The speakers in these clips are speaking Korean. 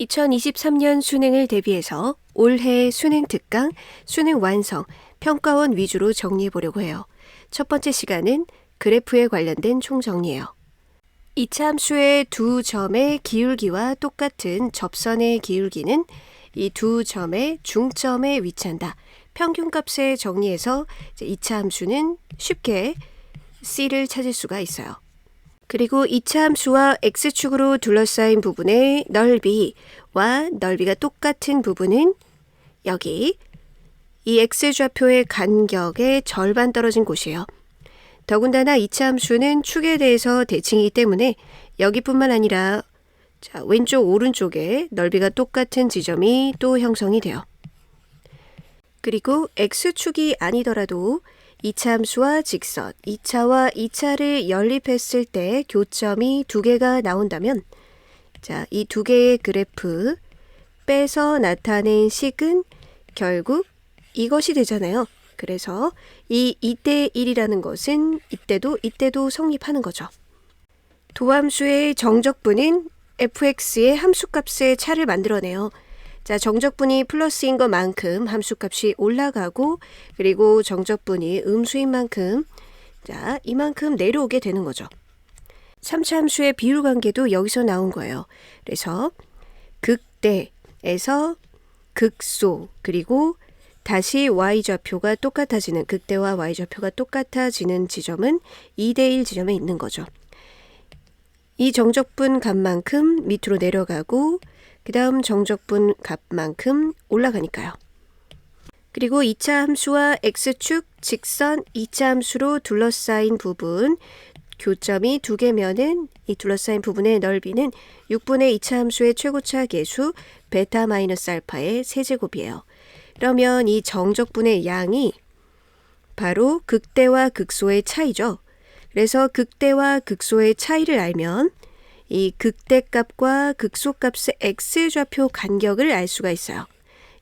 2023년 수능을 대비해서 올해 수능 특강, 수능 완성, 평가원 위주로 정리해 보려고 해요. 첫 번째 시간은 그래프에 관련된 총정리예요. 이차함수의 두 점의 기울기와 똑같은 접선의 기울기는 이 두 점의 중점에 위치한다. 평균값에 정리해서 이차함수는 쉽게 C를 찾을 수가 있어요. 그리고 이차함수와 X축으로 둘러싸인 부분의 넓이와 넓이가 똑같은 부분은 여기 이 X좌표의 간격의 절반 떨어진 곳이에요. 더군다나 이차함수는 축에 대해서 대칭이기 때문에 여기뿐만 아니라 왼쪽 오른쪽에 넓이가 똑같은 지점이 또 형성이 돼요. 그리고 X축이 아니더라도 이차함수와 직선, 2차와 2차를 연립했을 때 교점이 두 개가 나온다면 이 두 개의 그래프 빼서 나타낸 식은 결국 이것이 되잖아요. 그래서 이 2대 1이라는 것은 이때도 성립하는 거죠. 도함수의 정적분은 fx의 함수값의 차를 만들어내요. 정적분이 플러스인 것만큼 함수값이 올라가고 그리고 정적분이 음수인 만큼 이만큼 내려오게 되는 거죠. 3차 함수의 비율 관계도 여기서 나온 거예요. 그래서 극대에서 극소 그리고 다시 y좌표가 똑같아지는 극대와 y좌표가 똑같아지는 지점은 2대1 지점에 있는 거죠. 이 정적분 값만큼 밑으로 내려가고 그 다음 정적분 값만큼 올라가니까요. 그리고 2차 함수와 X축, 직선, 2차 함수로 둘러싸인 부분 교점이 두 개면은 이 둘러싸인 부분의 넓이는 6분의 2차 함수의 최고차 계수 베타 마이너스 알파의 세제곱이에요. 그러면 이 정적분의 양이 바로 극대와 극소의 차이죠. 그래서 극대와 극소의 차이를 알면 이 극대값과 극소값의 X좌표 간격을 알 수가 있어요.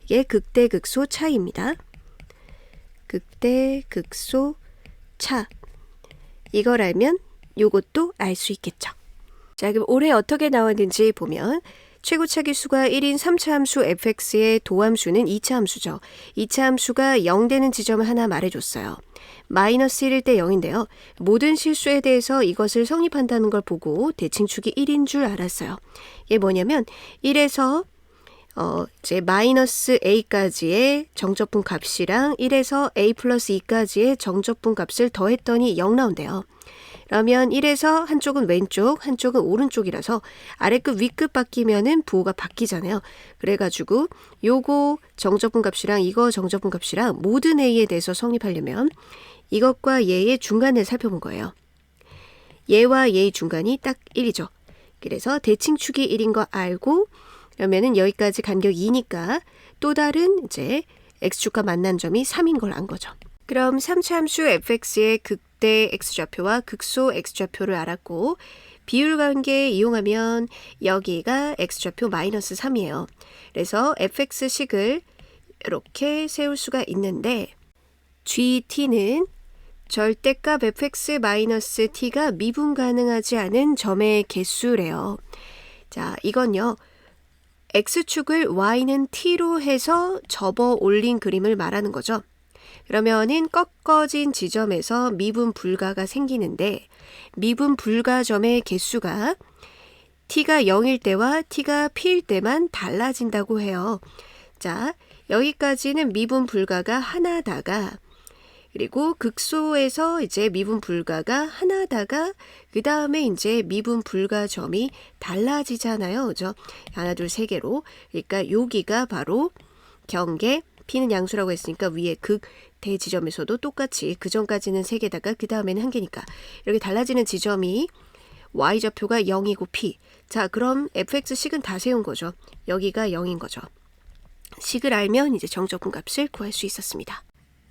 이게 극대, 극소 차이입니다. 극대, 극소 차. 이걸 알면 이것도 알 수 있겠죠. 그럼 올해 어떻게 나왔는지 보면 최고차 기수가 1인 3차 함수 fx의 도함수는 2차 함수죠. 2차 함수가 0 되는 지점을 하나 말해줬어요. 마이너스 1일 때 0인데요. 모든 실수에 대해서 이것을 성립한다는 걸 보고 대칭축이 1인 줄 알았어요. 이게 뭐냐면 1에서 마이너스 a까지의 정적분 값이랑 1에서 a 플러스 2까지의 정적분 값을 더했더니 0 나온대요. 그러면 1에서 한쪽은 왼쪽, 한쪽은 오른쪽이라서 아래급, 위급 바뀌면은 부호가 바뀌잖아요. 그래가지고 요거 정적분 값이랑 이거 정적분 값이랑 모든 a에 대해서 성립하려면 이것과 얘의 중간을 살펴본 거예요. 얘와 얘의 중간이 딱 1이죠. 그래서 대칭축이 1인 거 알고 그러면은 여기까지 간격 2니까 또 다른 x축과 만난 점이 3인 걸 안 거죠. 그럼 3차 함수 fx의 극대 x좌표와 극소 x좌표를 알았고 비율 관계 이용하면 여기가 x좌표 마이너스 3이에요. 그래서 fx식을 이렇게 세울 수가 있는데 gt는 절대값 fx 마이너스 t가 미분 가능하지 않은 점의 개수래요. 이건요. x축을 y는 t로 해서 접어 올린 그림을 말하는 거죠. 그러면은 꺾어진 지점에서 미분 불가가 생기는데 미분 불가점의 개수가 t가 0일 때와 t가 p일 때만 달라진다고 해요. 여기까지는 미분 불가가 하나다가 그리고 극소에서 미분 불가가 하나다가 그 다음에 미분 불가점이 달라지잖아요. 그죠? 하나, 둘, 세 개로. 그러니까 여기가 바로 경계, p는 양수라고 했으니까 위에 극대 지점에서도 똑같이 그 전까지는 세 개다가 그 다음에는 한 개니까 이렇게 달라지는 지점이 y좌표가 0이고 p. 그럼 fx식은 다 세운 거죠. 여기가 0인 거죠. 식을 알면 정적분 값을 구할 수 있었습니다.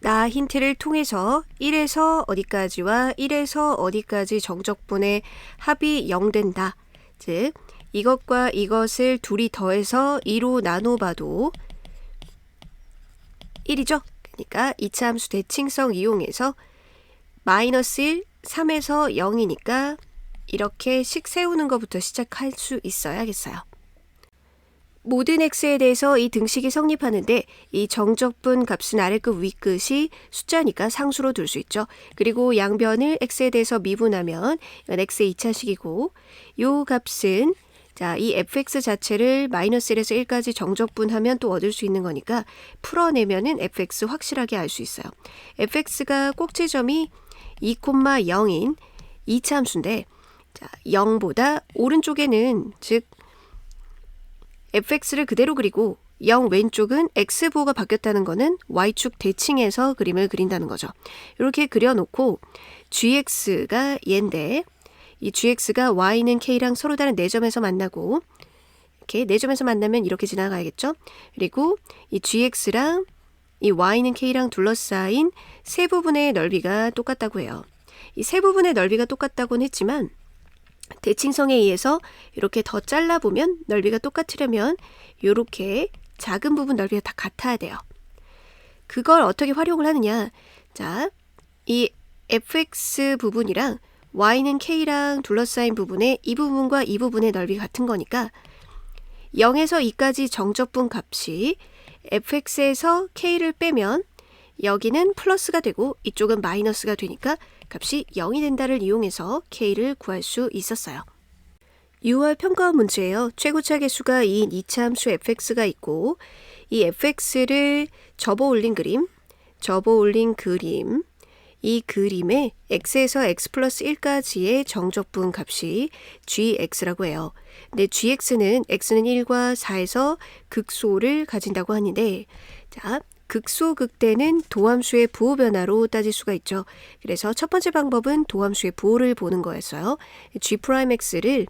나 힌트를 통해서 1에서 어디까지와 1에서 어디까지 정적분의 합이 0 된다. 즉 이것과 이것을 둘이 더해서 2로 나눠봐도 1이죠. 그러니까 2차 함수 대칭성 이용해서 마이너스 1, 3에서 0이니까 이렇게 식 세우는 것부터 시작할 수 있어야겠어요. 모든 x에 대해서 이 등식이 성립하는데 이 정적분 값은 아래끝 위끝이 숫자니까 상수로 둘 수 있죠. 그리고 양변을 x에 대해서 미분하면 이건 x의 2차식이고 요 값은 자, 이 fx 자체를 마이너스 1에서 1까지 정적분하면 또 얻을 수 있는 거니까 풀어내면은 fx 확실하게 알 수 있어요. fx가 꼭지점이 2,0인 2차 함수인데 자, 0보다 오른쪽에는 즉 fx를 그대로 그리고 0 왼쪽은 x보호가 바뀌었다는 거는 y축 대칭해서 그림을 그린다는 거죠. 이렇게 그려놓고 gx가 얘인데 이 gx가 y는 k랑 서로 다른 4점에서 만나고 이렇게 4점에서 만나면 이렇게 지나가야겠죠. 그리고 이 gx랑 이 y는 k랑 둘러싸인 세 부분의 넓이가 똑같다고 해요. 이 세 부분의 넓이가 똑같다고는 했지만 대칭성에 의해서 이렇게 더 잘라보면 넓이가 똑같으려면 이렇게 작은 부분 넓이가 다 같아야 돼요. 그걸 어떻게 활용을 하느냐. 자, 이 fx 부분이랑 y는 k랑 둘러싸인 부분의 이 부분과 이 부분의 넓이가 같은 거니까 0에서 2까지 정적분 값이 fx에서 k를 빼면 여기는 플러스가 되고 이쪽은 마이너스가 되니까 값이 0이 된다를 이용해서 k를 구할 수 있었어요. 6월 평가원 문제예요. 최고차 계수가 2인 2차 함수 fx가 있고 이 fx를 접어 올린 그림, 이 그림에 x에서 x 플러스 1까지의 정적분 값이 gx라고 해요. 근데 gx는 x는 1과 4에서 극소를 가진다고 하는데 자, 극소 극대는 도함수의 부호 변화로 따질 수가 있죠. 그래서 첫 번째 방법은 도함수의 부호를 보는 거였어요. g'x를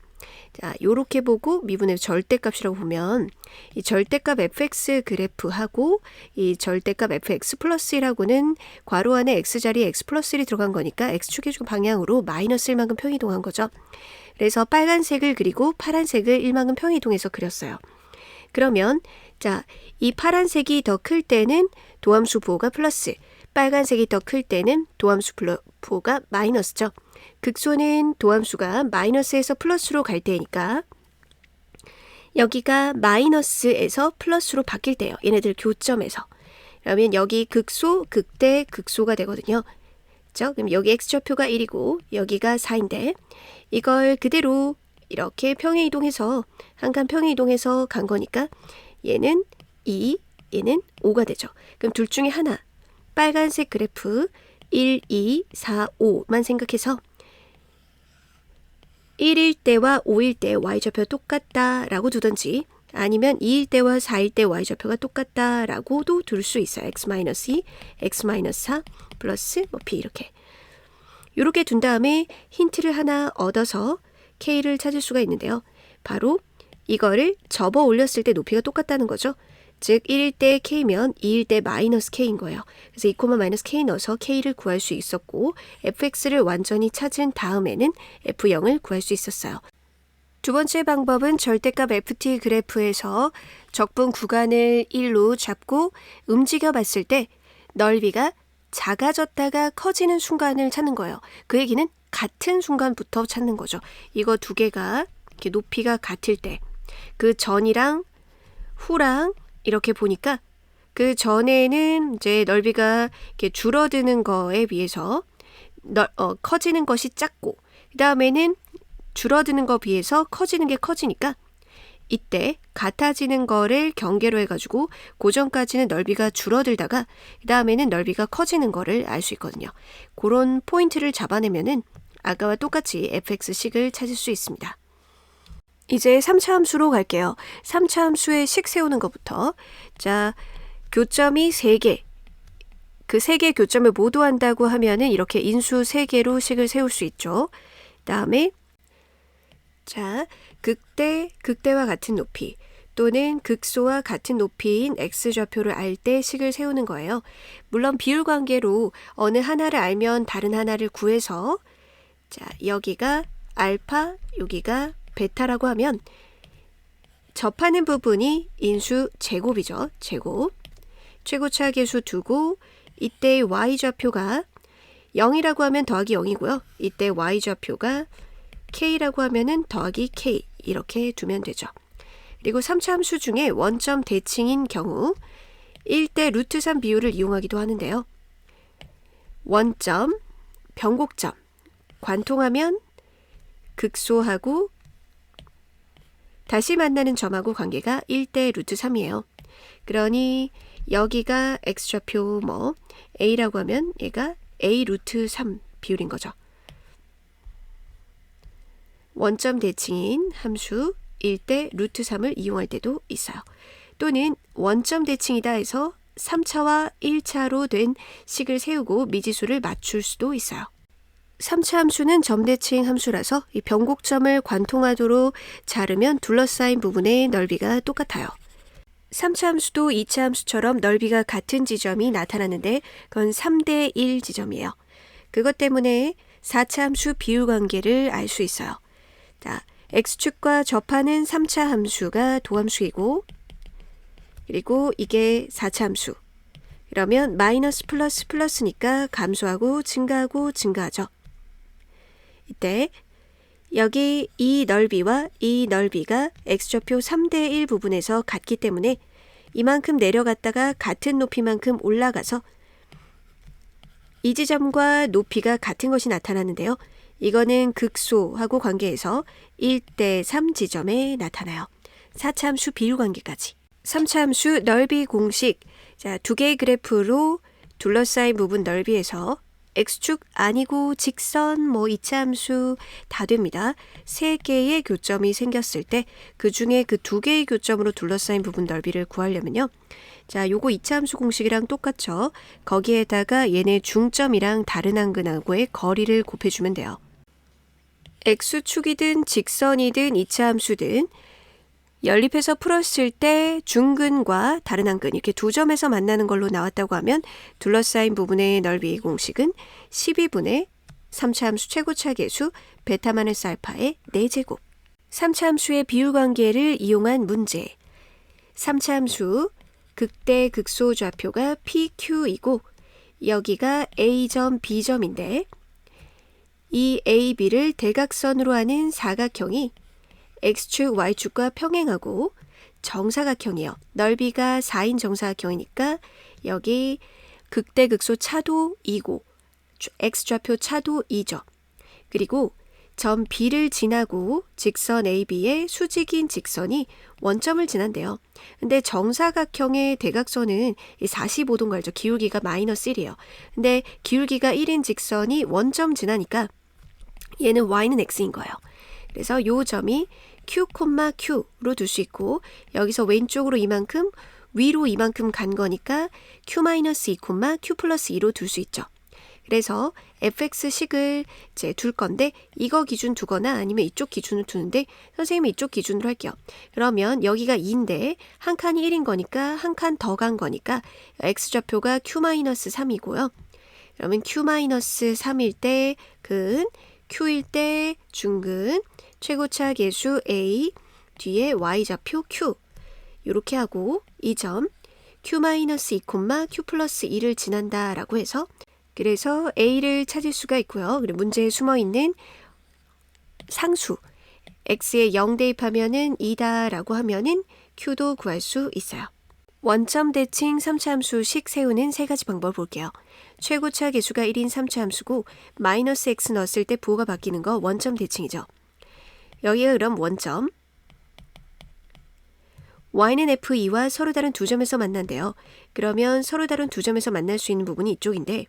자, 요렇게 보고 미분의 절대값이라고 보면 이 절대값 fx 그래프하고 이 절대값 fx 플러스 1하고는 괄호 안에 x자리에 x 플러스 1이 들어간 거니까 x축의 방향으로 마이너스 1만큼 평이동한 거죠. 그래서 빨간색을 그리고 파란색을 1만큼 평이동해서 그렸어요. 그러면 자, 이 파란색이 더 클 때는 도함수 부호가 플러스, 빨간색이 더 클 때는 도함수 부호가 마이너스죠. 극소는 도함수가 마이너스에서 플러스로 갈 때니까 여기가 마이너스에서 플러스로 바뀔 때예요. 얘네들 교점에서. 그러면 여기 극소, 극대, 극소가 되거든요. 그렇죠? 그럼 여기 x좌표가 1이고 여기가 4인데 이걸 그대로 이렇게 평행 이동해서 한 칸 평행 이동해서 간 거니까 얘는 2, 얘는 5가 되죠. 그럼 둘 중에 하나 빨간색 그래프 1, 2, 4, 5만 생각해서 1일 때와 5일 때 y좌표 똑같다라고 두든지 아니면 2일 때와 4일 때 y좌표가 똑같다라고도 둘 수 있어요. x-2, x-4 플러스 p 이렇게. 이렇게 둔 다음에 힌트를 하나 얻어서 k를 찾을 수가 있는데요. 바로 이거를 접어 올렸을 때 높이가 똑같다는 거죠. 즉 1일 때 k면 2일 때 마이너스 k인 거예요. 그래서 2, 마이너스 k 넣어서 k를 구할 수 있었고 fx를 완전히 찾은 다음에는 f0을 구할 수 있었어요. 두 번째 방법은 절대값 ft 그래프에서 적분 구간을 1로 잡고 움직여 봤을 때 넓이가 작아졌다가 커지는 순간을 찾는 거예요. 그 얘기는 같은 순간부터 찾는 거죠. 이거 두 개가 이렇게 높이가 같을 때 그 전이랑 후랑 이렇게 보니까 그 전에는 이제 넓이가 이렇게 줄어드는 거에 비해서 커지는 것이 작고 그 다음에는 줄어드는 거 비해서 커지는 게 커지니까 이때 같아지는 거를 경계로 해가지고 고전까지는 넓이가 줄어들다가 그 다음에는 넓이가 커지는 거를 알 수 있거든요. 그런 포인트를 잡아내면은 아까와 똑같이 fx식을 찾을 수 있습니다. 이제 3차 함수로 갈게요. 3차 함수의 식 세우는 것부터. 자, 교점이 3개. 그 3개 교점을 모두 한다고 하면은 이렇게 인수 3개로 식을 세울 수 있죠. 다음에 자, 극대와 같은 높이 또는 극소와 같은 높이인 x좌표를 알 때 식을 세우는 거예요. 물론 비율 관계로 어느 하나를 알면 다른 하나를 구해서 자, 여기가 알파, 여기가 베타라고 하면 접하는 부분이 인수 제곱이죠. 제곱. 최고차 계수 두고 이때의 y좌표가 0이라고 하면 더하기 0이고요. 이때 y좌표가 k라고 하면은 더하기 k 이렇게 두면 되죠. 그리고 3차 함수 중에 원점 대칭인 경우 1대 루트 3 비율을 이용하기도 하는데요. 원점, 변곡점, 관통하면 극소하고 다시 만나는 점하고 관계가 1대 루트 3이에요. 그러니 여기가 x좌표 a라고 하면 얘가 a 루트 3 비율인 거죠. 원점 대칭인 함수 1대 루트 3을 이용할 때도 있어요. 또는 원점 대칭이다 해서 3차와 1차로 된 식을 세우고 미지수를 맞출 수도 있어요. 3차 함수는 점대칭 함수라서 이 변곡점을 관통하도록 자르면 둘러싸인 부분의 넓이가 똑같아요. 3차 함수도 2차 함수처럼 넓이가 같은 지점이 나타나는데 그건 3대 1 지점이에요. 그것 때문에 4차 함수 비율 관계를 알 수 있어요. 자, x축과 접하는 3차 함수가 도함수이고 그리고 이게 4차 함수. 그러면 마이너스 플러스 플러스니까 감소하고 증가하고 증가하죠. 이때 여기 이 넓이와 이 넓이가 x좌표 3대 1 부분에서 같기 때문에 이만큼 내려갔다가 같은 높이만큼 올라가서 이 지점과 높이가 같은 것이 나타나는데요. 이거는 극소하고 관계에서 1대 3 지점에 나타나요. 4차 함수 비율 관계까지. 3차 함수 넓이 공식. 자, 두 개의 그래프로 둘러싸인 부분 넓이에서 x축 아니고 직선 2차 함수 다 됩니다. 3개의 교점이 생겼을 때 그 중에 그 2개의 교점으로 둘러싸인 부분 넓이를 구하려면요. 자, 요거 2차 함수 공식이랑 똑같죠. 거기에다가 얘네 중점이랑 다른 안근하고의 거리를 곱해주면 돼요. x축이든 직선이든 2차 함수든 연립해서 풀었을 때 중근과 다른 안근 이렇게 두 점에서 만나는 걸로 나왔다고 하면 둘러싸인 부분의 넓이 공식은 12분의 3차 함수 최고차 계수 베타-알파의 4제곱. 3차 함수의 비율 관계를 이용한 문제. 3차 함수 극대 극소 좌표가 PQ이고 여기가 A점 B점인데 이 A, B를 대각선으로 하는 사각형이 x축, y축과 평행하고 정사각형이에요. 넓이가 4인 정사각형이니까 여기 극대 극소 차도 2고 x좌표 차도 2죠. 그리고 점 B를 지나고 직선 AB의 수직인 직선이 원점을 지난대요. 근데 정사각형의 대각선은 45도인 거 알죠? 기울기가 마이너스 1이에요. 근데 기울기가 1인 직선이 원점 지나니까 얘는 y는 x인 거예요. 그래서 요 점이 Q, Q로 둘 수 있고 여기서 왼쪽으로 이만큼 위로 이만큼 간 거니까 Q-2, Q 플러스 2로 둘 수 있죠. 그래서 fx식을 이제 둘 건데 이거 기준 두거나 아니면 이쪽 기준을 두는데 선생님이 이쪽 기준으로 할게요. 그러면 여기가 2인데 한 칸이 1인 거니까 한 칸 더 간 거니까 x좌표가 Q-3이고요. 그러면 Q-3일 때 근, Q일 때 중근, 최고차 계수 A, 뒤에 y좌표 Q 이렇게 하고 이 점 Q-2, Q 플러스 2를 지난다 라고 해서 그래서 A를 찾을 수가 있고요. 그리고 문제에 숨어있는 상수 X에 0 대입하면은 2다 라고 하면은 Q도 구할 수 있어요. 원점 대칭 3차 함수식 세우는 세 가지 방법을 볼게요. 최고차 계수가 1인 3차 함수고 마이너스 X 넣었을 때 부호가 바뀌는 거 원점 대칭이죠. 여기가 그럼 원점 y는 f2와 서로 다른 두 점에서 만난대요. 그러면 서로 다른 두 점에서 만날 수 있는 부분이 이쪽인데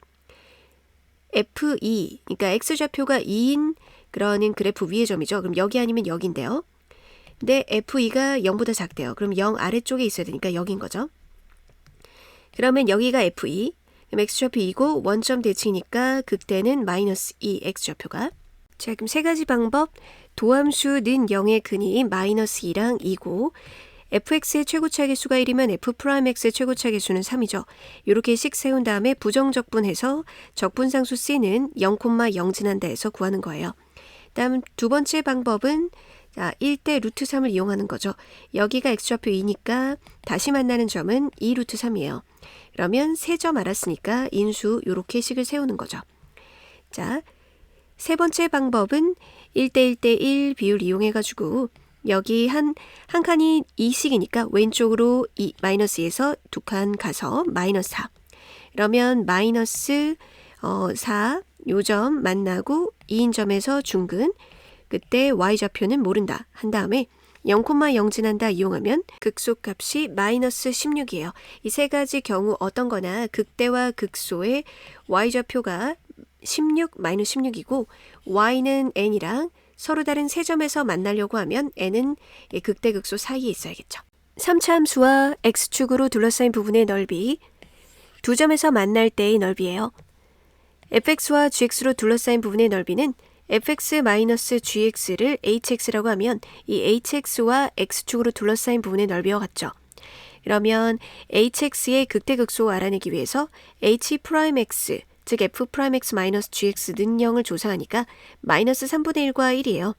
f2, 그러니까 x좌표가 2인 그러는 그래프 위의 점이죠. 그럼 여기 아니면 여기인데요. 근데 f2가 0보다 작대요. 그럼 0 아래쪽에 있어야 되니까 여기인 거죠. 그러면 여기가 f2, 그럼 x좌표 2고 원점 대칭이니까 극대는 마이너스 2 x좌표가. 자, 그럼 세 가지 방법. 도함수는 0의 근이 마이너스 2랑 2고 fx의 최고차 계수가 1이면 f'x의 최고차 계수는 3이죠. 이렇게 식 세운 다음에 부정적분해서 적분상수 c는 0,0 지난다 해서 구하는 거예요. 다음 두 번째 방법은 1대 루트 3을 이용하는 거죠. 여기가 x좌표 2니까 다시 만나는 점은 2 루트 3이에요. 그러면 세 점 알았으니까 인수 이렇게 식을 세우는 거죠. 자, 세 번째 방법은 1대 1대 1 비율 이용해가지고 여기 한 칸이 2씩이니까 왼쪽으로 마이너스 2에서 2칸 가서 마이너스 4. 그러면 마이너스 4 요점 만나고 2인 점에서 중근. 그때 y좌표는 모른다 한 다음에 0,0 지난다 이용하면 극소값이 마이너스 16이에요. 이 세 가지 경우 어떤 거나 극대와 극소의 y좌표가 16, 마이너스 16이고 y는 n이랑 서로 다른 세 점에서 만나려고 하면 n은 극대 극소 사이에 있어야겠죠. 3차 함수와 x축으로 둘러싸인 부분의 넓이 두 점에서 만날 때의 넓이에요. fx와 gx로 둘러싸인 부분의 넓이는 fx-gx를 hx라고 하면 이 hx와 x축으로 둘러싸인 부분의 넓이와 같죠. 그러면 hx의 극대극소 알아내기 위해서 h'x, 즉 f'x-gx 는영을 조사하니까 마이너스 3분의 1과 1이에요.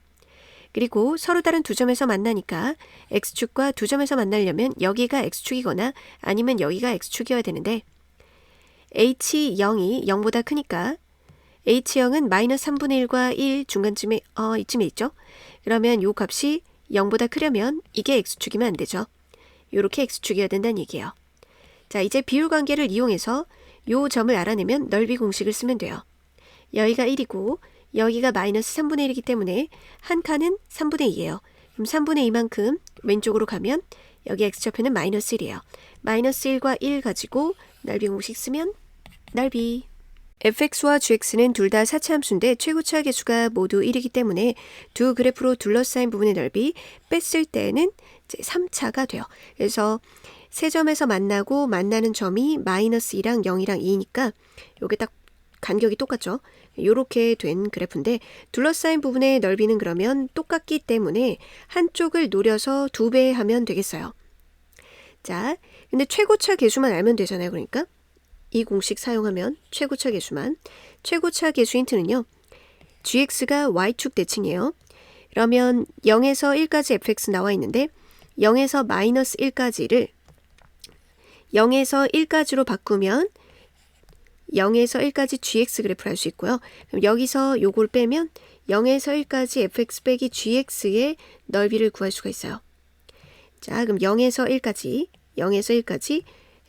그리고 서로 다른 두 점에서 만나니까 x축과 두 점에서 만나려면 여기가 x축이거나 아니면 여기가 x축이어야 되는데 h0이 0보다 크니까 h0은 마이너스 3분의 1과 1 중간쯤에 이쯤에 있죠. 그러면 요 값이 0보다 크려면 이게 x축이면 안 되죠. 요렇게 x축이어야 된다는 얘기예요. 자, 이제 비율 관계를 이용해서 요 점을 알아내면 넓이 공식을 쓰면 돼요. 여기가 1이고 여기가 마이너스 3분의 1이기 때문에 한 칸은 3분의 2예요. 그럼 3분의 2만큼 왼쪽으로 가면 여기 x좌표는 마이너스 1이에요. 마이너스 1과 1 가지고 넓이 공식 쓰면 넓이. fx와 gx는 둘 다 4차 함수인데 최고차 계수가 모두 1이기 때문에 두 그래프로 둘러싸인 부분의 넓이 뺐을 때는 이제 3차가 돼요. 그래서 세 점에서 만나는 점이 마이너스 2랑 0이랑 2니까 요게 딱 간격이 똑같죠. 요렇게 된 그래프인데 둘러싸인 부분의 넓이는 그러면 똑같기 때문에 한쪽을 노려서 2배 하면 되겠어요. 자, 근데 최고차 계수만 알면 되잖아요. 그러니까 이 공식 사용하면 최고차 계수만. 최고차 계수 힌트는요. gx가 y축 대칭이에요. 그러면 0에서 1까지 fx 나와 있는데 0에서 마이너스 1까지를 0에서 1까지로 바꾸면 0에서 1까지 gx 그래프를 할 수 있고요. 그럼 여기서 요걸 빼면 0에서 1까지 fx 빼기 gx의 넓이를 구할 수가 있어요. 자, 그럼 0에서 1까지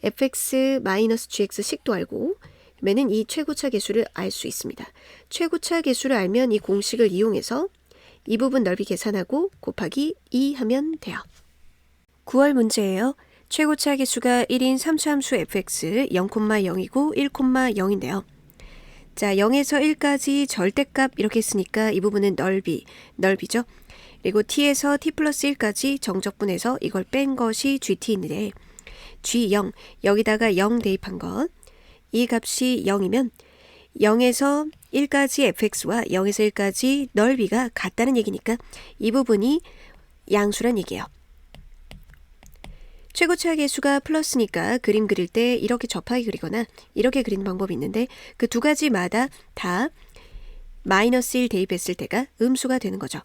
fx-gx 식도 알고 그러면 이 최고차 계수를 알 수 있습니다. 최고차 계수를 알면 이 공식을 이용해서 이 부분 넓이 계산하고 곱하기 2 하면 돼요. 9월 문제예요. 최고차 계수가 1인 3차 함수 fx 0,0이고 1,0인데요. 자, 0에서 1까지 절대값 이렇게 쓰니까 이 부분은 넓이죠. 그리고 t에서 t 플러스 1까지 정적분해서 이걸 뺀 것이 gt인데 G0, 여기다가 0 대입한 것. 이 값이 0이면 0에서 1까지 fx와 0에서 1까지 넓이가 같다는 얘기니까 이 부분이 양수란 얘기예요. 최고차 계수가 플러스니까 그림 그릴 때 이렇게 접하게 그리거나 이렇게 그리는 방법이 있는데 그 두 가지마다 다 마이너스 1 대입했을 때가 음수가 되는 거죠.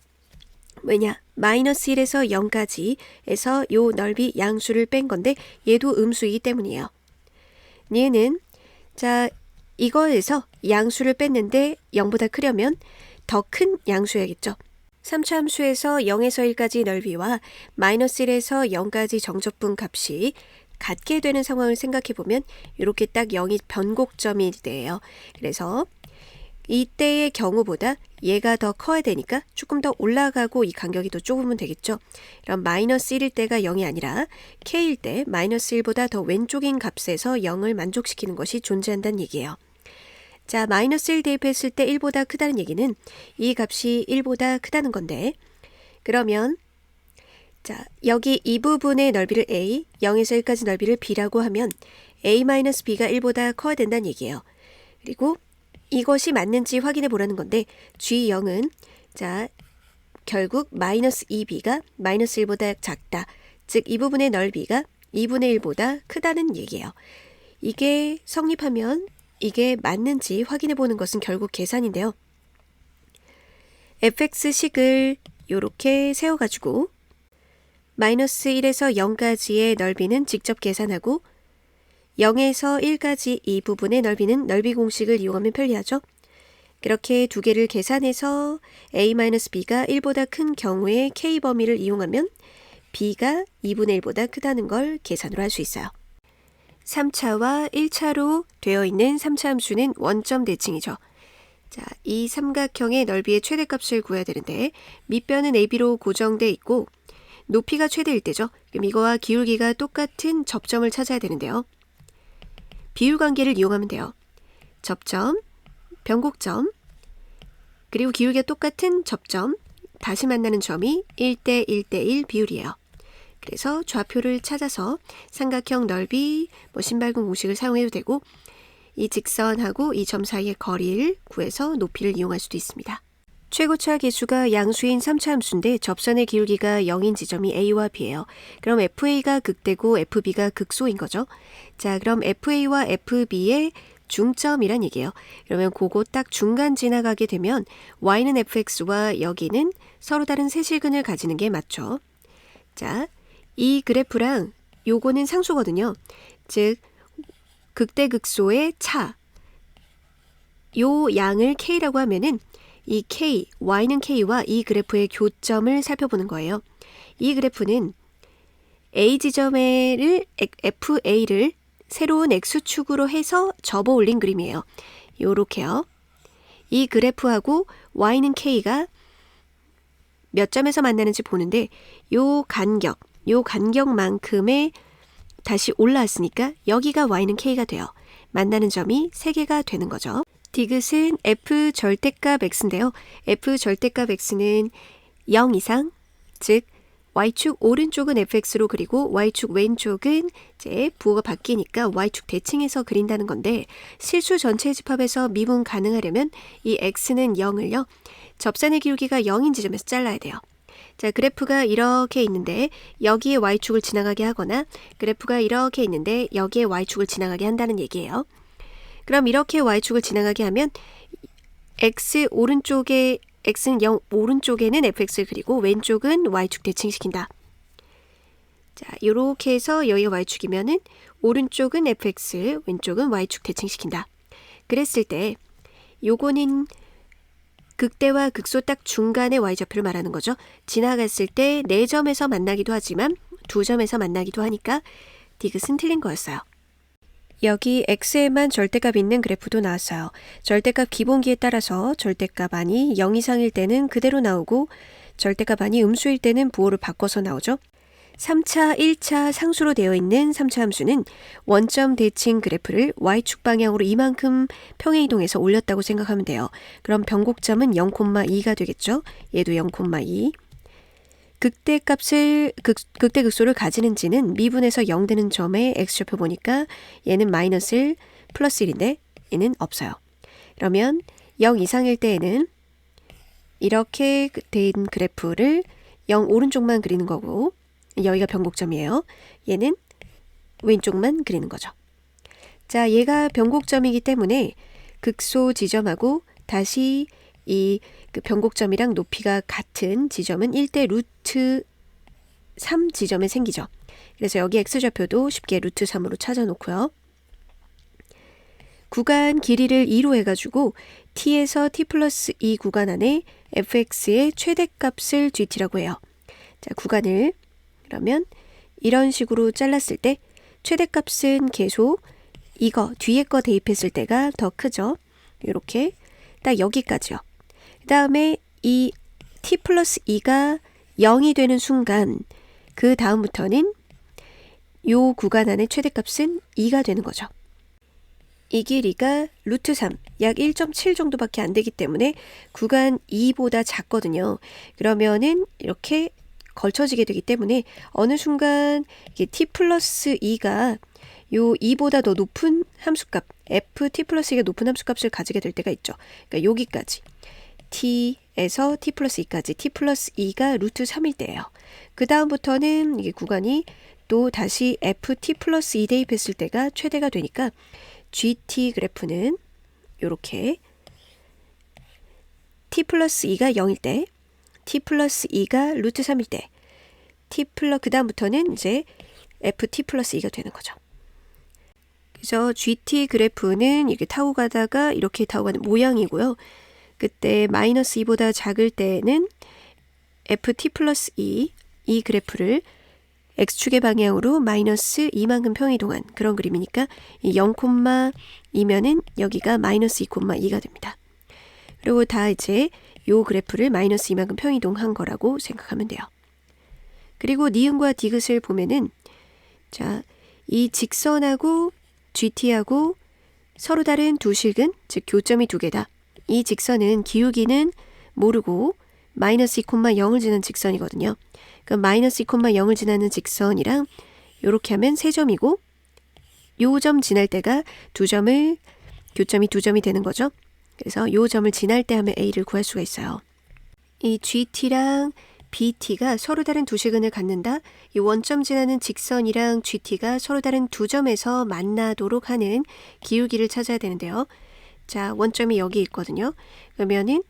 왜냐? 마이너스 1에서 0까지 에서 요 넓이 양수를 뺀 건데 얘도 음수이기 때문이에요. 얘는 자 이거에서 양수를 뺐는데 0보다 크려면 더 큰 양수야겠죠. 3차 함수에서 0에서 1까지 넓이와 마이너스 1에서 0까지 정적분 값이 같게 되는 상황을 생각해보면 이렇게 딱 0이 변곡점이 돼요. 그래서 이때의 경우보다 얘가 더 커야 되니까 조금 더 올라가고 이 간격이 더 좁으면 되겠죠. 그럼 마이너스 1일 때가 0이 아니라 k일 때 마이너스 1보다 더 왼쪽인 값에서 0을 만족시키는 것이 존재한다는 얘기예요. 자, 마이너스 1 대입했을 때 1보다 크다는 얘기는 이 값이 1보다 크다는 건데 그러면 자 여기 이 부분의 넓이를 a, 0에서 1까지 넓이를 b라고 하면 a-b가 1보다 커야 된다는 얘기예요. 그리고 이것이 맞는지 확인해 보라는 건데 G0은 자 결국 마이너스 2b가 마이너스 1보다 작다. 즉 이 부분의 넓이가 2분의 1보다 크다는 얘기예요. 이게 성립하면 이게 맞는지 확인해 보는 것은 결국 계산인데요. fx식을 이렇게 세워가지고 마이너스 1에서 0까지의 넓이는 직접 계산하고 0에서 1까지 이 부분의 넓이는 넓이 공식을 이용하면 편리하죠. 그렇게 두 개를 계산해서 a-b가 1보다 큰 경우에 k 범위를 이용하면 b가 2분의 1보다 크다는 걸 계산으로 할 수 있어요. 3차와 1차로 되어 있는 3차 함수는 원점 대칭이죠. 자, 이 삼각형의 넓이의 최대값을 구해야 되는데 밑변은 AB로 고정돼 있고 높이가 최대일 때죠. 그럼 이거와 기울기가 똑같은 접점을 찾아야 되는데요. 비율 관계를 이용하면 돼요. 접점, 변곡점, 그리고 기울기가 똑같은 접점, 다시 만나는 점이 1대 1대1 비율이에요. 그래서 좌표를 찾아서 삼각형 넓이, 신발군 공식을 사용해도 되고 이 직선하고 이 점 사이의 거리를 구해서 높이를 이용할 수도 있습니다. 최고차 계수가 양수인 3차 함수인데 접선의 기울기가 0인 지점이 A와 B예요. 그럼 FA가 극대고 FB가 극소인 거죠. 자, 그럼 FA와 FB의 중점이란 얘기예요. 그러면 그거 딱 중간 지나가게 되면 Y는 fx와 여기는 서로 다른 세실근을 가지는 게 맞죠. 자, 이 그래프랑 요거는 상수거든요. 즉 극대극소의 차, 요 양을 K라고 하면은 이 K, Y는 K와 이 그래프의 교점을 살펴보는 거예요. 이 그래프는 A 지점을 FA를 새로운 X축으로 해서 접어 올린 그림이에요. 요렇게요. 이 그래프하고 Y는 K가 몇 점에서 만나는지 보는데 요 간격만큼의 다시 올라왔으니까 여기가 Y는 K가 돼요. 만나는 점이 3개가 되는 거죠. 디귿은 F 절대값 X인데요. F 절대값 X는 0 이상, 즉 Y축 오른쪽은 fx로 그리고 Y축 왼쪽은 이제 부호가 바뀌니까 Y축 대칭해서 그린다는 건데 실수 전체 집합에서 미분 가능하려면 이 X는 0을요. 접선의 기울기가 0인 지점에서 잘라야 돼요. 자, 그래프가 이렇게 있는데 여기에 Y축을 지나가게 하거나 그래프가 이렇게 있는데 여기에 Y축을 지나가게 한다는 얘기예요. 그럼 이렇게 Y축을 지나가게 하면 X는 0 오른쪽에는 fx를 그리고 왼쪽은 Y축 대칭시킨다. 자, 이렇게 해서 여기가 Y축이면은 오른쪽은 fx, 왼쪽은 Y축 대칭시킨다. 그랬을 때 요거는 극대와 극소 딱 중간의 Y좌표를 말하는 거죠. 지나갔을 때 4점에서 만나기도 하지만 2점에서 만나기도 하니까 디귿은 틀린 거였어요. 여기 X에만 절대값 있는 그래프도 나왔어요. 절대값 기본기에 따라서 절대값 안이 0 이상일 때는 그대로 나오고 절대값 안이 음수일 때는 부호를 바꿔서 나오죠. 3차, 1차 상수로 되어 있는 3차 함수는 원점 대칭 그래프를 Y축 방향으로 이만큼 평행이동해서 올렸다고 생각하면 돼요. 그럼 변곡점은 0,2가 되겠죠. 얘도 0,2. 극대극소를 가지는지는 미분에서 0 되는 점에 X좌표 보니까 얘는 마이너스 1, 플러스 1인데 얘는 없어요. 그러면 0 이상일 때에는 이렇게 된 그래프를 0 오른쪽만 그리는 거고 여기가 변곡점이에요. 얘는 왼쪽만 그리는 거죠. 자, 얘가 변곡점이기 때문에 극소 지점하고 다시 이 변곡점이랑 높이가 같은 지점은 1대 루트 3 지점에 생기죠. 그래서 여기 X좌표도 쉽게 루트 3으로 찾아놓고요. 구간 길이를 2로 해가지고 T에서 T 플러스 2 구간 안에 fx의 최대값을 GT라고 해요. 자, 구간을 그러면 이런 식으로 잘랐을 때 최대값은 계속 이거 뒤에 거 대입했을 때가 더 크죠. 이렇게 딱 여기까지요. 그 다음에 이 t 플러스 2가 0이 되는 순간 그 다음부터는 요 구간 안의 최대값은 2가 되는 거죠. 이 길이가 루트 3, 약 1.7 정도밖에 안 되기 때문에 구간 2보다 작거든요. 그러면은 이렇게 걸쳐지게 되기 때문에 어느 순간 이게 t 플러스 2가 요 2보다 더 높은 함수값, f t 플러스 2가 높은 함수값을 가지게 될 때가 있죠. 그러니까 여기까지 t에서 t 플러스 2까지 t 플러스 2가 루트 3일 때예요. 그 다음부터는 이게 구간이 또 다시 f t 플러스 2 대입했을 때가 최대가 되니까 gt 그래프는 이렇게 t 플러스 2가 0일 때 t 플러스 2가 루트 3일 때 그 다음부터는 이제 ft 플러스 2가 되는 거죠. 그래서 gt 그래프는 이렇게 타고 가다가 이렇게 타고 가는 모양이고요. 그때 마이너스 2보다 작을 때는 ft 플러스 2, 이 그래프를 x축의 방향으로 마이너스 2만큼 평이동한 그런 그림이니까 이 0,2면은 여기가 마이너스 2,2가 됩니다. 그리고 다 이제 요 그래프를 마이너스 2만큼 평이동한 거라고 생각하면 돼요. 그리고 니은과 디귿을 보면은 자, 이 직선하고 GT하고 서로 다른 두 실근, 즉 교점이 두 개다. 이 직선은 기울기는 모르고 마이너스 2,0을 지난 직선이거든요. 그럼 마이너스 2,0을 지나는 직선이랑 이렇게 하면 세 점이고 요 점 지날 때가 교점이 두 점이 되는 거죠. 그래서 요 점을 지날 때 하면 A를 구할 수가 있어요. 이 GT랑 BT가 서로 다른 두 실근을 갖는다. 이 원점 지나는 직선이랑 GT가 서로 다른 두 점에서 만나도록 하는 기울기를 찾아야 되는데요. 자, 원점이 여기 있거든요. 그러면은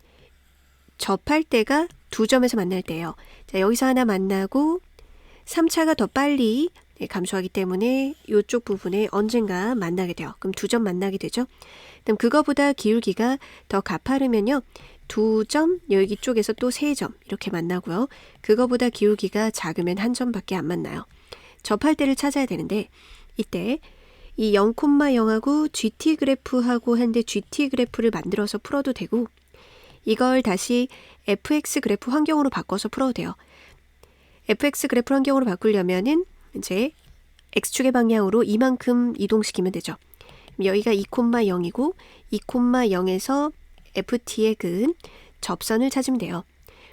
접할 때가 두 점에서 만날 때예요. 자, 여기서 하나 만나고 3차가 더 빨리 감소하기 때문에 이쪽 부분에 언젠가 만나게 돼요. 그럼 두 점 만나게 되죠. 그럼 그거보다 기울기가 더 가파르면요. 두 점, 여기 쪽에서 또 세 점 이렇게 만나고요. 그거보다 기울기가 작으면 한 점밖에 안 만나요. 접할 때를 찾아야 되는데 이때 이 0,0하고 GT 그래프하고 한데 GT 그래프를 만들어서 풀어도 되고 이걸 다시 fx 그래프 환경으로 바꿔서 풀어도 돼요. fx 그래프 환경으로 바꾸려면은 이제 x축의 방향으로 이만큼 이동시키면 되죠. 여기가 2,0이고 2,0에서 ft의 근 접선을 찾으면 돼요.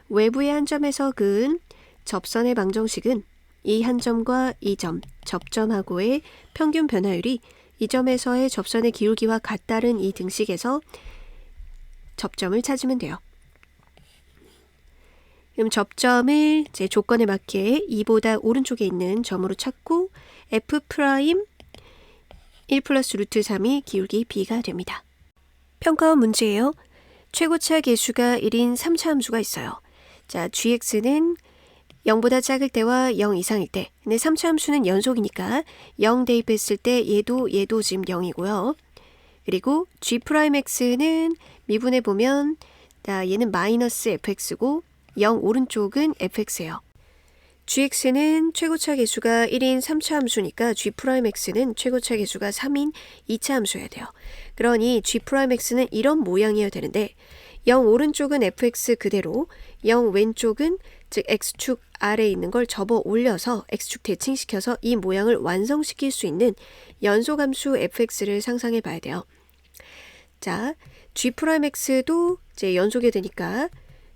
외부의 한 점에서 그은 접선의 방정식은 이 한 점과 이 점, 접점하고의 평균 변화율이 이 점에서의 접선의 기울기와 같다는 이 등식에서 접점을 찾으면 돼요. 그럼 접점을 제 조건에 맞게 2보다 오른쪽에 있는 점으로 찾고 f' 1 플러스 루트 3이 기울기 b가 됩니다. 평가원 문제예요. 최고차 계수가 1인 3차 함수가 있어요. 자, gx는 0보다 작을 때와 0 이상일 때. 근데 3차 함수는 연속이니까 0 대입했을 때 얘도 지금 0이고요. 그리고 g'x는 미분해 보면 얘는 마이너스 fx고 0 오른쪽은 fx예요. gx는 최고차 계수가 1인 3차 함수니까 g'x는 최고차 계수가 3인 2차 함수여야 돼요. 그러니 g'x는 이런 모양이어야 되는데 0 오른쪽은 fx 그대로 0 왼쪽은 즉 x축 아래에 있는 걸 접어 올려서 x축 대칭시켜서 이 모양을 완성시킬 수 있는 연소함수 fx를 상상해 봐야 돼요. 자, g'x도 이제 연속이 되니까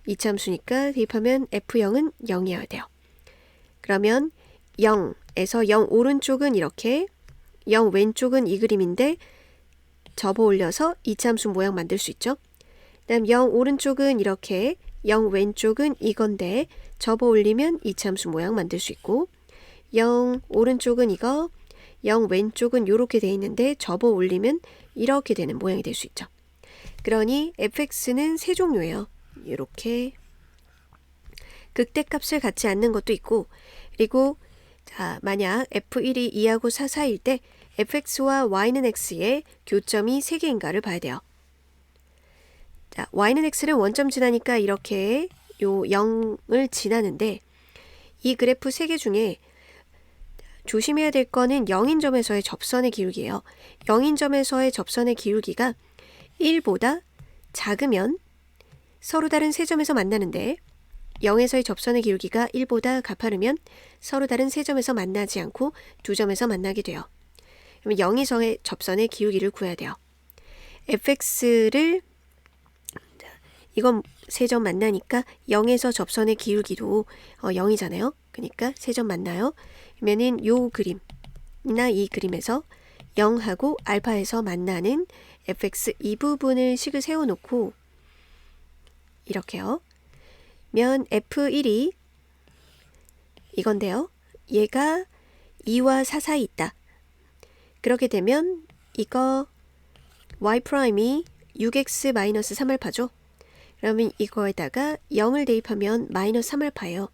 2차 함수니까 대입하면 f0은 0이어야 돼요. 그러면 0에서 0 오른쪽은 이렇게 0 왼쪽은 이 그림인데 접어 올려서 2차 함수 모양 만들 수 있죠. 그다음 0 오른쪽은 이렇게 0 왼쪽은 이건데 접어 올리면 2차 함수 모양 만들 수 있고 0 오른쪽은 이거 0 왼쪽은 이렇게 돼 있는데 접어 올리면 이렇게 되는 모양이 될 수 있죠. 그러니 fx는 세 종류예요. 이렇게 극대값을 갖지 않는 것도 있고 그리고 자, 만약 f1이 2하고 4 사이일 때 fx와 y는 x의 교점이 3개인가를 봐야 돼요. 자, y는 x를 원점 지나니까 이렇게 요 0을 지나는데 이 그래프 3개 중에 조심해야 될 거는 0인 점에서의 접선의 기울기예요. 0인 점에서의 접선의 기울기가 1보다 작으면 서로 다른 세 점에서 만나는데 0에서의 접선의 기울기가 1보다 가파르면 서로 다른 세 점에서 만나지 않고 두 점에서 만나게 돼요. 그러면 0에서의 접선의 기울기를 구해야 돼요. fx를 이건 세 점 만나니까 0에서 접선의 기울기도 0이잖아요. 그러니까 세 점 만나요. 그러면은 요 그림이나 이 그림에서 0하고 알파에서 만나는 fx 이 부분을 식을 세워놓고 이렇게요. 면 f1이 이건데요. 얘가 2와 4 사이 있다. 그렇게 되면 이거 y'이 6x-3알파죠. 그러면 이거에다가 0을 대입하면 마이너스 3알파예요.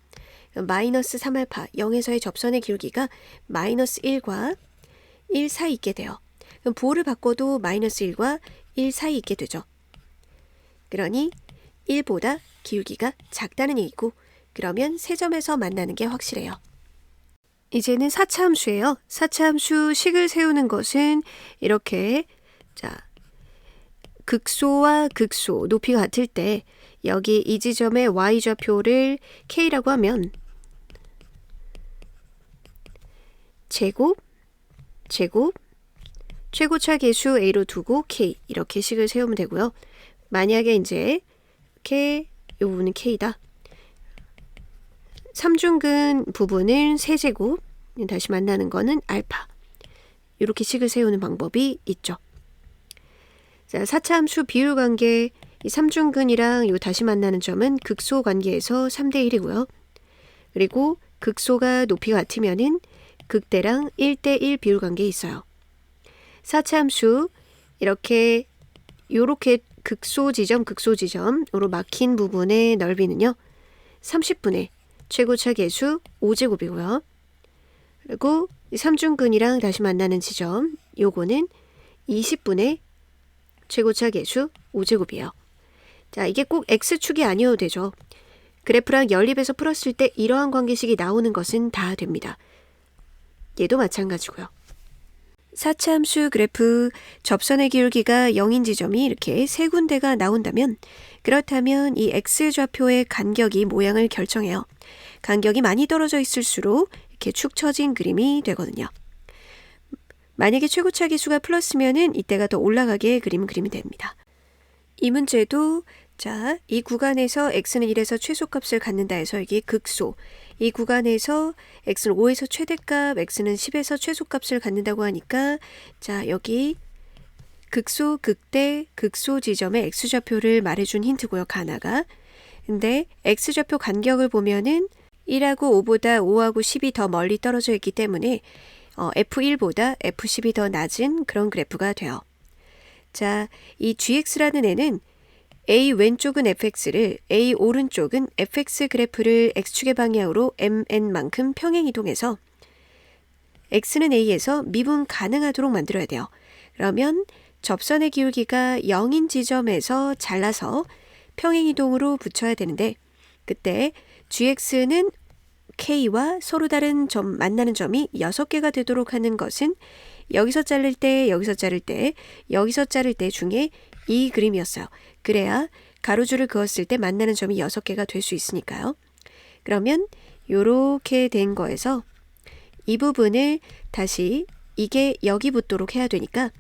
마이너스 3알파 0에서의 접선의 기울기가 마이너스 1과 1 사이 있게 돼요. 그럼 부호를 바꿔도 마이너스 1과 1 사이 있게 되죠. 그러니 1보다 기울기가 작다는 얘기고, 그러면 세 점에서 만나는 게 확실해요. 이제는 4차 함수예요. 4차 함수 식을 세우는 것은 이렇게, 자, 극소와 극소 높이가 같을 때 여기 이 지점의 y좌표를 k라고 하면 제곱, 최고차 계수 a로 두고 k 이렇게 식을 세우면 되고요. 만약에 이제 이렇게 이 부분은 k다. 삼중근 부분은 세제곱, 다시 만나는 거는 알파. 이렇게 식을 세우는 방법이 있죠. 자, 4차 함수 비율 관계, 이 삼중근이랑 요 다시 만나는 점은 극소 관계에서 3대 1이고요. 그리고 극소가 높이가 같으면은 극대랑 1대 1 비율 관계에 있어요. 4차 함수 이렇게 요렇게 극소 지점으로 막힌 부분의 넓이는요. 30분의 최고차 계수 5제곱이고요. 그리고 삼중근이랑 다시 만나는 지점 요거는 20분의 최고차 계수 5제곱이에요. 자, 이게 꼭 x축이 아니어도 되죠. 그래프랑 연립해서 풀었을 때 이러한 관계식이 나오는 것은 다 됩니다. 얘도 마찬가지고요. 4차 함수 그래프 접선의 기울기가 0인 지점이 이렇게 세 군데가 나온다면, 그렇다면 이 x좌표의 간격이 모양을 결정해요. 간격이 많이 떨어져 있을수록 이렇게 축 처진 그림이 되거든요. 만약에 최고차 계수가 플러스면은 이때가 더 올라가게 그림이 됩니다. 이 문제도 자, 이 구간에서 x는 1에서 최소값을 갖는다 해서 이게 극소, 이 구간에서 x는 5에서 최대값, x는 10에서 최소값을 갖는다고 하니까, 자, 여기 극소, 극대, 극소 지점의 x좌표를 말해준 힌트고요. 가나가. 근데 x좌표 간격을 보면은 1하고 5보다 5하고 10이 더 멀리 떨어져 있기 때문에 F1보다 F10이 더 낮은 그런 그래프가 돼요. 자, 이 gx라는 애는 A 왼쪽은 fx를, A 오른쪽은 fx 그래프를 x축의 방향으로 mn만큼 평행 이동해서 x는 a에서 미분 가능하도록 만들어야 돼요. 그러면 접선의 기울기가 0인 지점에서 잘라서 평행 이동으로 붙여야 되는데, 그때 gx는 k와 서로 다른 점 만나는 점이 6개가 되도록 하는 것은 여기서 자를 때, 여기서 자를 때, 여기서 자를 때 중에 이 그림이었어요. 그래야 가로줄을 그었을 때 만나는 점이 6개가 될 수 있으니까요. 그러면 요렇게 된 거에서 이 부분을 다시 이게 여기 붙도록 해야 되니까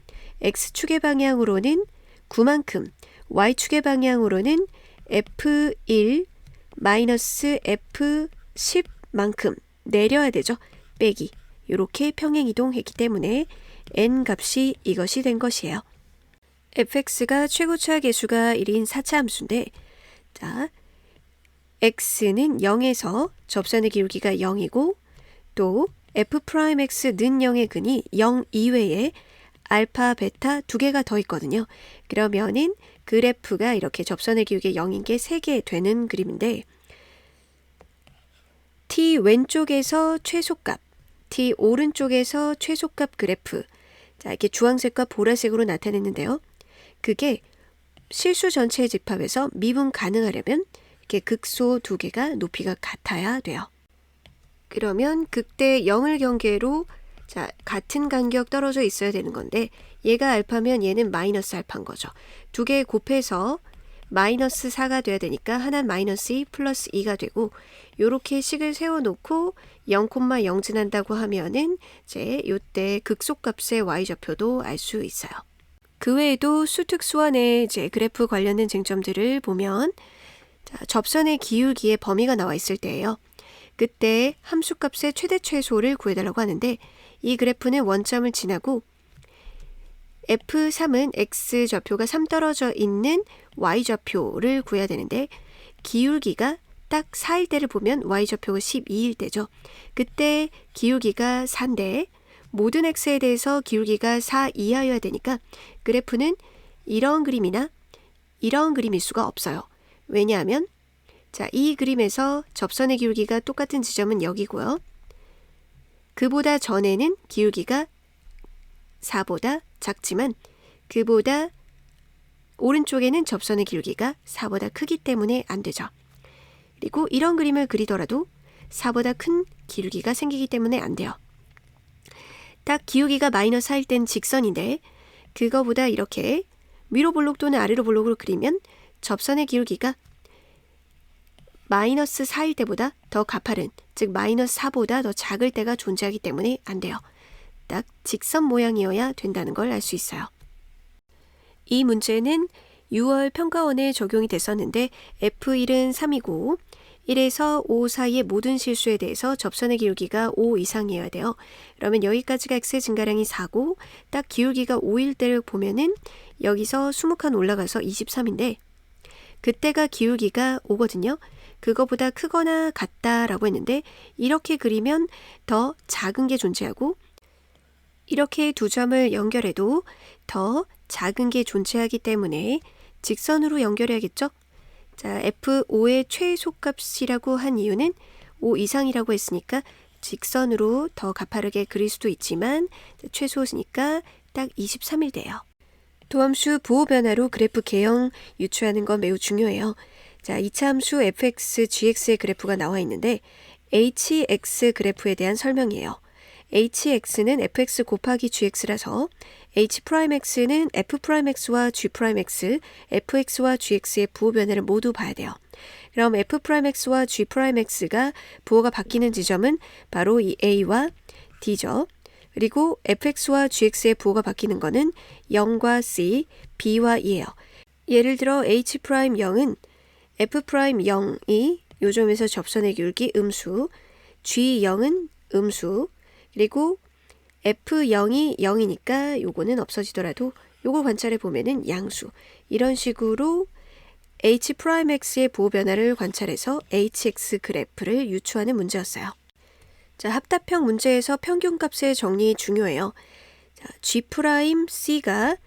x축의 방향으로는 9만큼, y축의 방향으로는 f1 마이너스 f10만큼 내려야 되죠. 빼기. 요렇게 평행 이동했기 때문에 n 값이 이것이 된 것이에요. fx가 최고차 계수가 1인 4차 함수인데, 자, x는 0에서 접선의 기울기가 0이고, 또 f'x는 0의 근이 0 이외에 알파, 베타 2개가 더 있거든요. 그러면은 그래프가 이렇게 접선의 기울기 0인 게 3개 되는 그림인데, t 왼쪽에서 최소값, t 오른쪽에서 최소값 그래프, 자, 이렇게 주황색과 보라색으로 나타냈는데요. 그게 실수 전체의 집합에서 미분 가능하려면 이렇게 극소 2개가 높이가 같아야 돼요. 그러면 극대 0을 경계로, 자, 같은 간격 떨어져 있어야 되는 건데, 얘가 알파면 얘는 마이너스 알파인 거죠. 2개 곱해서 마이너스 4가 돼야 되니까 하나는 마이너스 2 플러스 2가 되고, 요렇게 식을 세워놓고 0,0 지난다고 하면은 이제 요때 극소값의 y좌표도 알 수 있어요. 그 외에도 수특수원의 이제 그래프 관련된 쟁점들을 보면, 자, 접선의 기울기의 범위가 나와 있을 때예요. 그때 함수값의 최대 최소를 구해달라고 하는데, 이 그래프는 원점을 지나고 F3은 X좌표가 3 떨어져 있는 Y좌표를 구해야 되는데, 기울기가 딱 4일 때를 보면 Y좌표가 12일 때죠. 그때 기울기가 4인데 모든 X에 대해서 기울기가 4 이하여야 되니까 그래프는 이런 그림이나 이런 그림일 수가 없어요. 왜냐하면, 자, 이 그림에서 접선의 기울기가 똑같은 지점은 여기고요. 그보다 전에는 기울기가 4보다 작지만 그보다 오른쪽에는 접선의 기울기가 4보다 크기 때문에 안 되죠. 그리고 이런 그림을 그리더라도 4보다 큰 기울기가 생기기 때문에 안 돼요. 딱 기울기가 마이너스 4일 땐 직선인데 그거보다 이렇게 위로 볼록 또는 아래로 볼록으로 그리면 접선의 기울기가 마이너스 4일 때보다 더 가파른, 즉 마이너스 4보다 더 작을 때가 존재하기 때문에 안 돼요. 딱 직선 모양이어야 된다는 걸 알 수 있어요. 이 문제는 6월 평가원에 적용이 됐었는데 F1은 3이고 1에서 5 사이의 모든 실수에 대해서 접선의 기울기가 5 이상이어야 돼요. 그러면 여기까지가 x의 증가량이 4고 딱 기울기가 5일 때를 보면은 여기서 20칸 올라가서 23인데 그때가 기울기가 5거든요. 그거보다 크거나 같다라고 했는데 이렇게 그리면 더 작은 게 존재하고 이렇게 두 점을 연결해도 더 작은 게 존재하기 때문에 직선으로 연결해야겠죠? 자, F5의 최소값이라고 한 이유는 5 이상이라고 했으니까 직선으로 더 가파르게 그릴 수도 있지만 최소니까 딱 23일 돼요. 도함수 부호 변화로 그래프 개형 유추하는 건 매우 중요해요. 자, 이차함수 fx, gx의 그래프가 나와 있는데 hx 그래프에 대한 설명이에요. hx는 fx 곱하기 gx라서 h'x는 f'x와 g'x, fx와 gx의 부호 변화를 모두 봐야 돼요. 그럼 f'x와 g'x가 부호가 바뀌는 지점은 바로 이 a와 d죠. 그리고 fx와 gx의 부호가 바뀌는 거는 0과 c, b와 e예요. 예를 들어 h'0은 f'0이 요 점에서 접선의 기울기 음수, g0은 음수, 그리고 F0이 0이니까 요거는 없어지더라도 요거 관찰해 보면은 양수. 이런 식으로 H'X의 부호 변화를 관찰해서 HX 그래프를 유추하는 문제였어요. 자, 합답형 문제에서 평균값의 정리 중요해요. 자, G'C가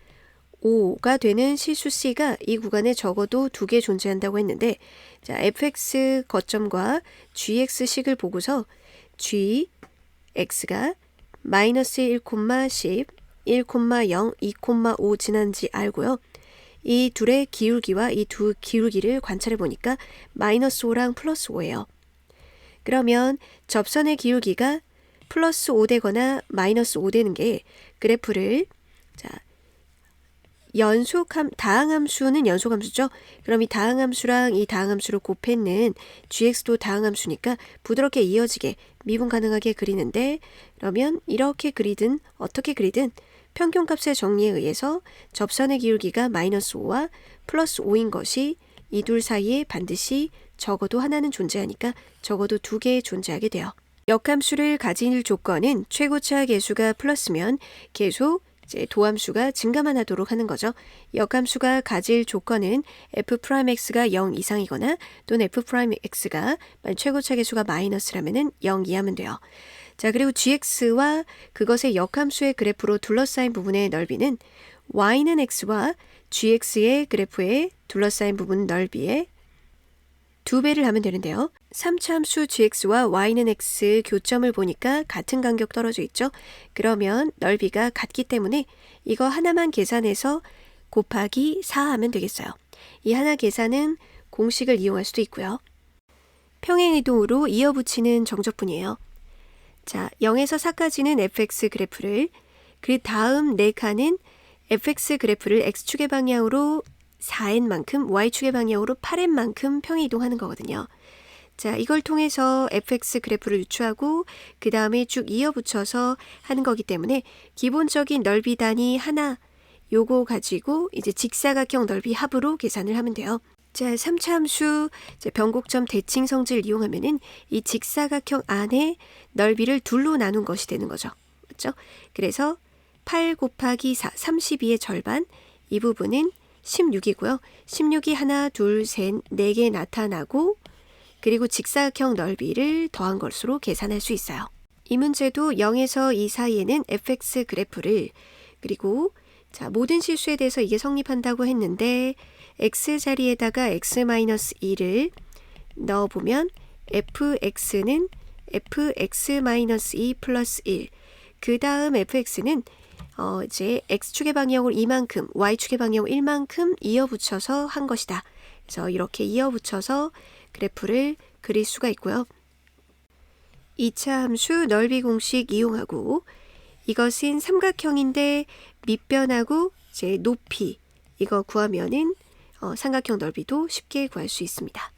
5가 되는 실수 C가 이 구간에 적어도 2개 존재한다고 했는데 자, fx 거점과 gx식을 보고서 gx가 마이너스 1,10, 1,0, 2,5 지난지 알고요. 이 둘의 기울기와 이 두 기울기를 관찰해 보니까 마이너스 5랑 플러스 5예요. 그러면 접선의 기울기가 플러스 5 되거나 마이너스 5 되는 게 그래프를 자, 다항함수는 연속함수죠. 그럼 이 다항함수랑 이 다항함수를 곱했는 gx도 다항함수니까 부드럽게 이어지게 미분 가능하게 그리는데 그러면 이렇게 그리든 어떻게 그리든 평균값의 정리에 의해서 접선의 기울기가 마이너스 5와 플러스 5인 것이 이 둘 사이에 반드시 적어도 하나는 존재하니까 적어도 2개 존재하게 돼요. 역함수를 가진 조건은 최고차 계수가 플러스면 계속 도함수가 증가만 하도록 하는 거죠. 역함수가 가질 조건은 f'x가 0 이상이거나 또는 f'x가 최고차 계수가 마이너스라면 0 이하면 돼요. 자, 그리고 gx와 그것의 역함수의 그래프로 둘러싸인 부분의 넓이는 y는 x와 gx의 그래프에 둘러싸인 부분 넓이의 2배를 하면 되는데요. 3차 함수 gx와 y는 x 교점을 보니까 같은 간격 떨어져 있죠. 그러면 넓이가 같기 때문에 이거 하나만 계산해서 곱하기 4 하면 되겠어요. 이 하나 계산은 공식을 이용할 수도 있고요. 평행이동으로 이어붙이는 정적분이에요. 자, 0에서 4까지는 fx 그래프를 그 다음 4칸은 fx 그래프를 x축의 방향으로 4n만큼 y축의 방향으로 8n만큼 평행이동하는 거거든요. 자, 이걸 통해서 fx 그래프를 유추하고 그 다음에 쭉 이어붙여서 하는 거기 때문에 기본적인 넓이 단위 하나 요거 가지고 이제 직사각형 넓이 합으로 계산을 하면 돼요. 자, 3차 함수 변곡점 대칭 성질을 이용하면은 이 직사각형 안에 넓이를 둘로 나눈 것이 되는 거죠. 맞죠? 그래서 8 곱하기 4, 32의 절반 이 부분은 16이고요. 16이 하나, 둘, 셋, 4개 나타나고 그리고 직사각형 넓이를 더한 것으로 계산할 수 있어요. 이 문제도 0에서 2 사이에는 fx 그래프를 그리고 자, 모든 실수에 대해서 이게 성립한다고 했는데 x 자리에다가 x-2를 넣어보면 fx는 fx-2 플러스 1 그 다음 fx는 이제 x축의 방향을 이만큼, y축의 방향을 1만큼 이어붙여서 한 것이다. 그래서 이렇게 이어붙여서 그래프를 그릴 수가 있고요. 2차 함수 넓이 공식 이용하고 이것은 삼각형인데 밑변하고 이제 높이 이거 구하면은 삼각형 넓이도 쉽게 구할 수 있습니다.